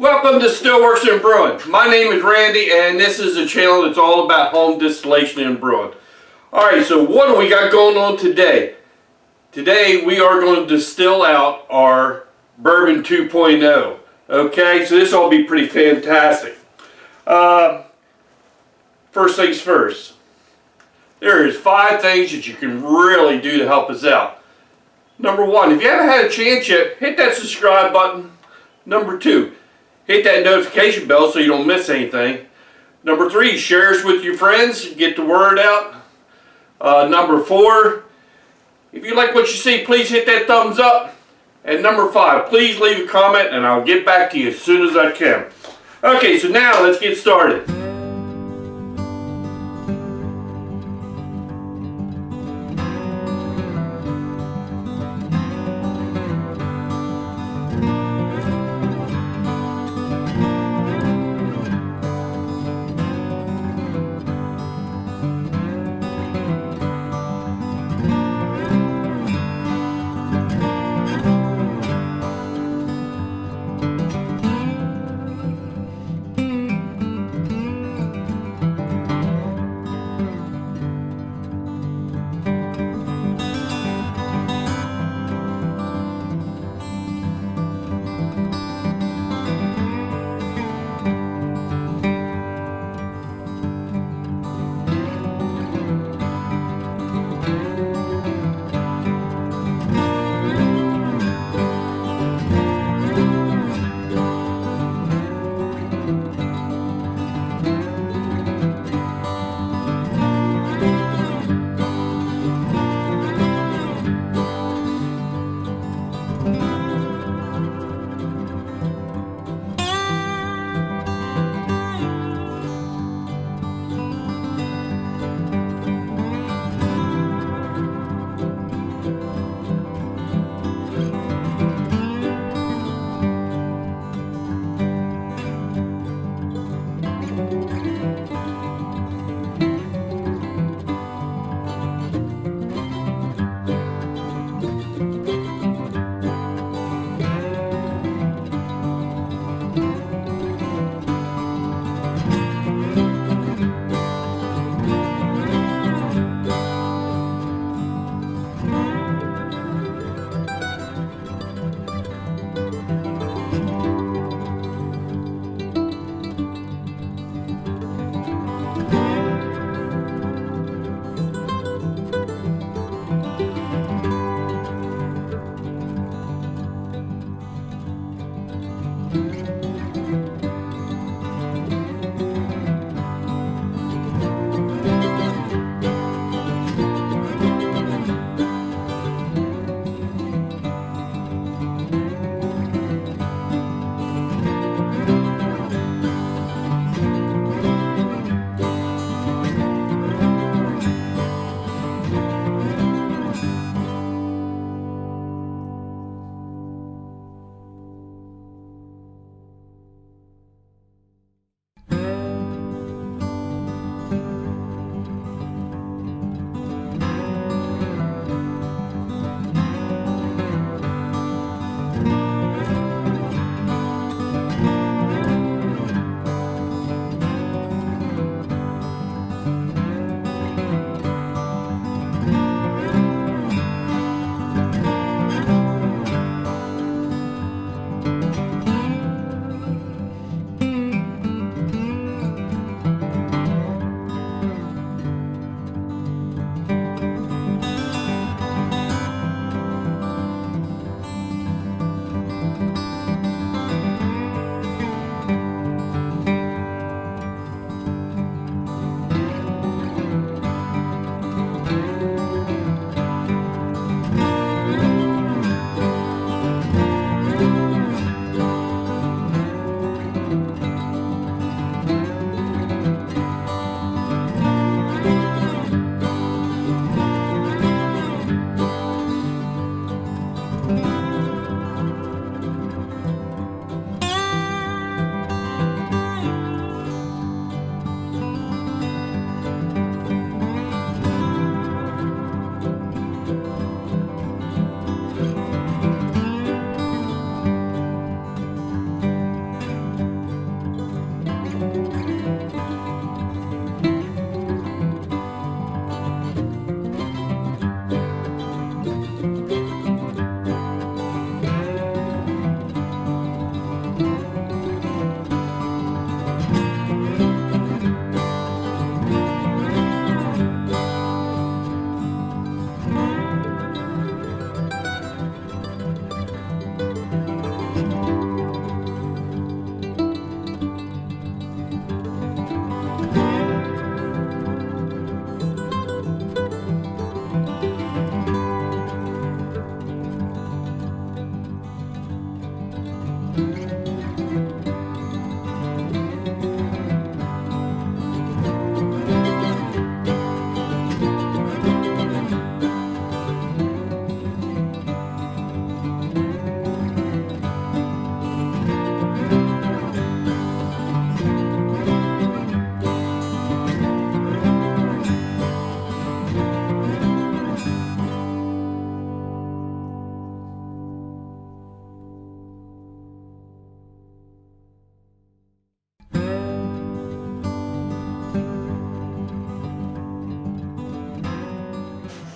Welcome to Stillworks and Brewing. My name is Randy and this is a channel that's all about home distillation and brewing. Alright, so what do we got going on today? Today we are going to distill out our Bourbon 2.0. Okay, so this will be pretty fantastic. First things first. There is 5 things that you can really do to help us out. Number 1, if you haven't had a chance yet, hit that subscribe button. Number 2, hit that notification bell so you don't miss anything. Number 3, share us with your friends, get the word out. Number 4, if you like what you see, please hit that thumbs up. And number 5, please leave a comment and I'll get back to you as soon as I can. Okay, so now let's get started.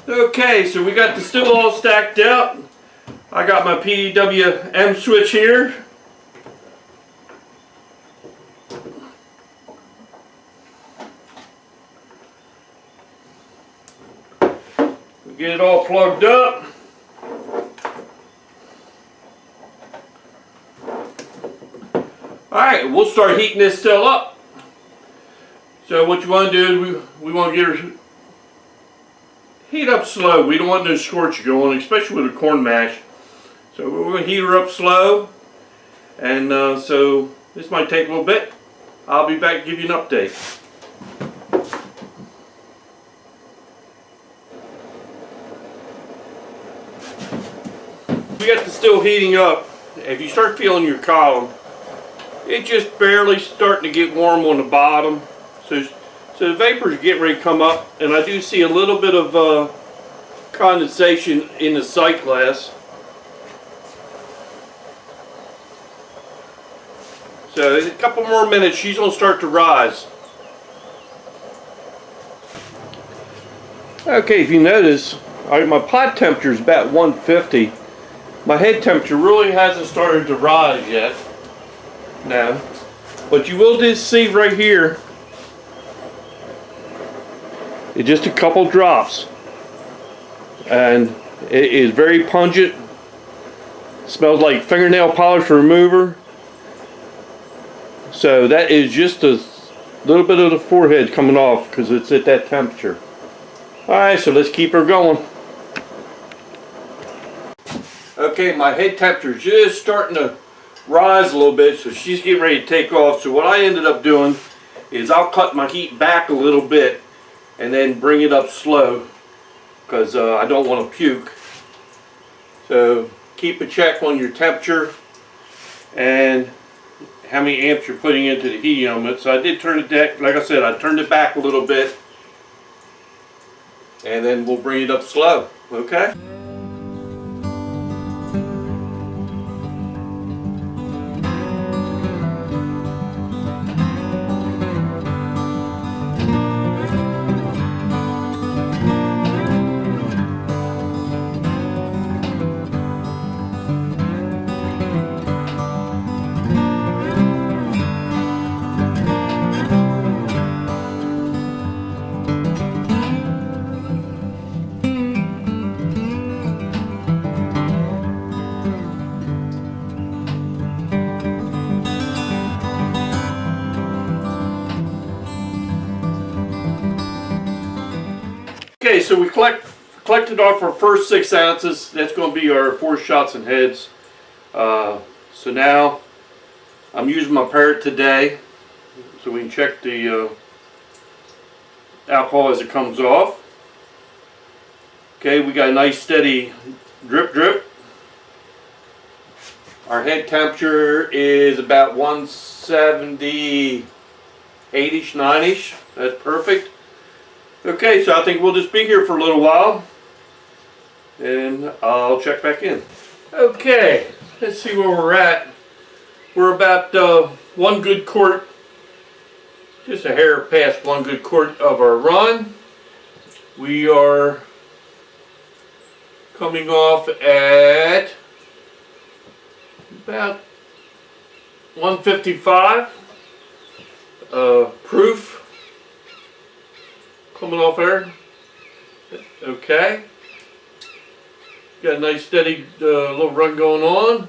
Okay, so we got the still all stacked up. I got my PWM switch here. We get it all plugged up. Alright, we'll start heating this still up. So what you want to do is we want to get her heat up slow. We don't want no scorch going, especially with a corn mash. So we're going to heat her up slow. And so this might take a little bit. I'll be back to give you an update. We got the still heating up. If you start feeling your column, it's just barely starting to get warm on the bottom. So the vapors are getting ready to come up, and I do see a little bit of condensation in the sight glass. So in a couple more minutes, she's going to start to rise. Okay, if you notice, my pot temperature is about 150. My head temperature really hasn't started to rise yet. No. But you will just see right here, it's just a couple drops. And it is very pungent. Smells like fingernail polish remover. So that is just a little bit of the forehead coming off because it's at that temperature. Alright, so let's keep her going. Okay, my head temperature is just starting to rise a little bit, so she's getting ready to take off. So what I ended up doing is I'll cut my heat back a little bit and then bring it up slow because I don't want to puke. So keep a check on your temperature and how many amps you're putting into the heat element. So I did turn it back, like I said, I turned it back a little bit, and then we'll bring it up slow. Okay? Okay, so we collected off our first 6 ounces. That's going to be our 4 shots and heads. So now I'm using my parrot today so we can check the alcohol as it comes off. Okay, we got a nice steady drip drip. Our head temperature is about 178-ish, 9-ish. That's perfect. Okay, so I think we'll just be here for a little while and I'll check back in. Okay, let's see where we're at. We're about 1 good quart, just a hair past 1 good quart of our run. We are coming off at about 155 proof. Coming off there. Okay. Got a nice steady little run going on.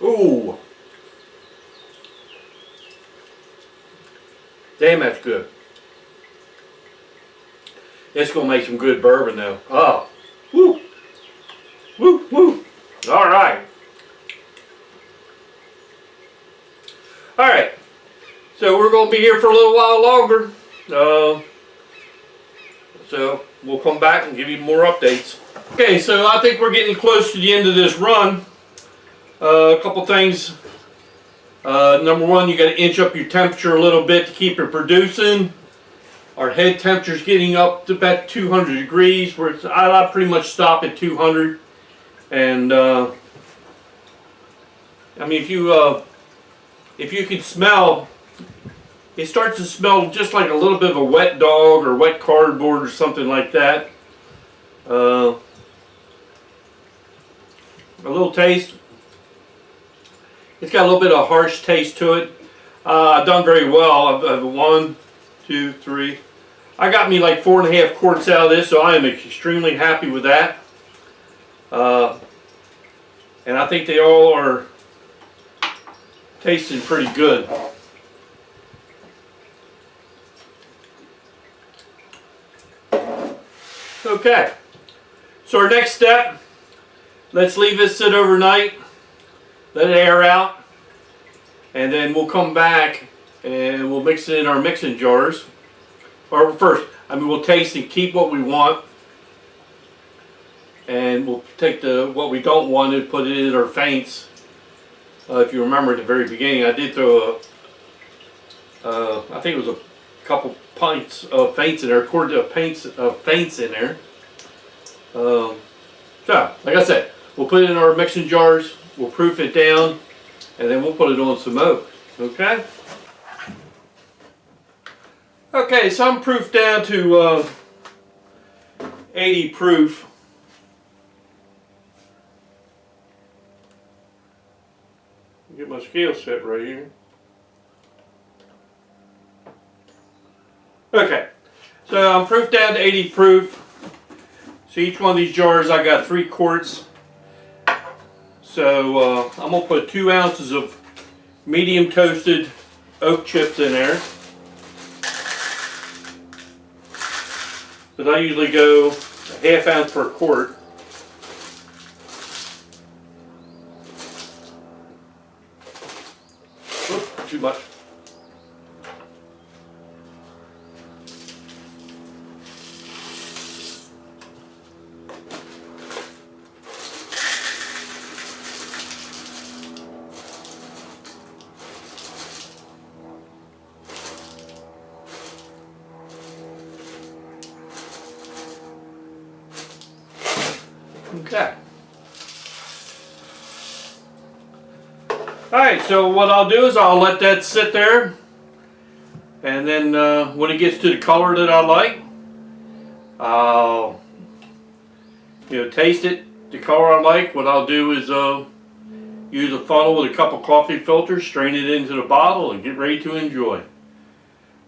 Ooh. Damn, that's good. It's going to make some good bourbon though. Oh. Woo. Woo, woo. All right. All right. So we're going to be here for a little while longer. So we'll come back and give you more updates. Okay, so I think we're getting close to the end of this run. A couple things. Number one, you got to inch up your temperature a little bit to keep it producing. Our head temperature is getting up to about 200 degrees. Where I pretty much stop at 200. And I mean, if you can smell. It starts to smell just like a little bit of a wet dog or wet cardboard or something like that. A little taste. It's got a little bit of harsh taste to it. I've done very well. I've 1, 2, 3. I got me like 4.5 quarts out of this, so I am extremely happy with that. And I think they all are tasting pretty good. Okay, so our next step, let's leave this sit overnight, let it air out, and then we'll come back and we'll mix it in our mixing jars. Or first, we'll taste and keep what we want, and we'll take what we don't want and put it in our faints. If you remember at the very beginning, I did throw I think it was a couple pints of faints in there, a quart of faints in there. So, like I said, we'll put it in our mixing jars, we'll proof it down, and then we'll put it on some oak. Okay? Okay, so I'm proofed down to 80 proof. Get my scale set right here. Okay, so I'm proofed down to 80 proof. So each one of these jars I got 3 quarts. So I'm going to put 2 ounces of medium toasted oak chips in there. Because I usually go a ½ ounce per quart. Oops, too much. Okay. Alright, so what I'll do is I'll let that sit there, and then when it gets to the color that I like, I'll taste it, the color I like. What I'll do is use a funnel with a couple coffee filters, strain it into the bottle, and get ready to enjoy.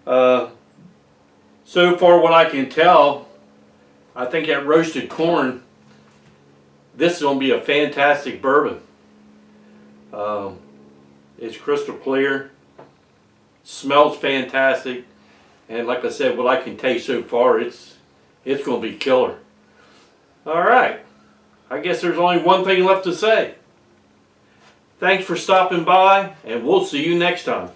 So far what I can tell, I think that roasted corn, this is going to be a fantastic bourbon. It's crystal clear, smells fantastic, and like I said, what I can taste so far, it's going to be killer. Alright, I guess there's only one thing left to say. Thanks for stopping by, and we'll see you next time.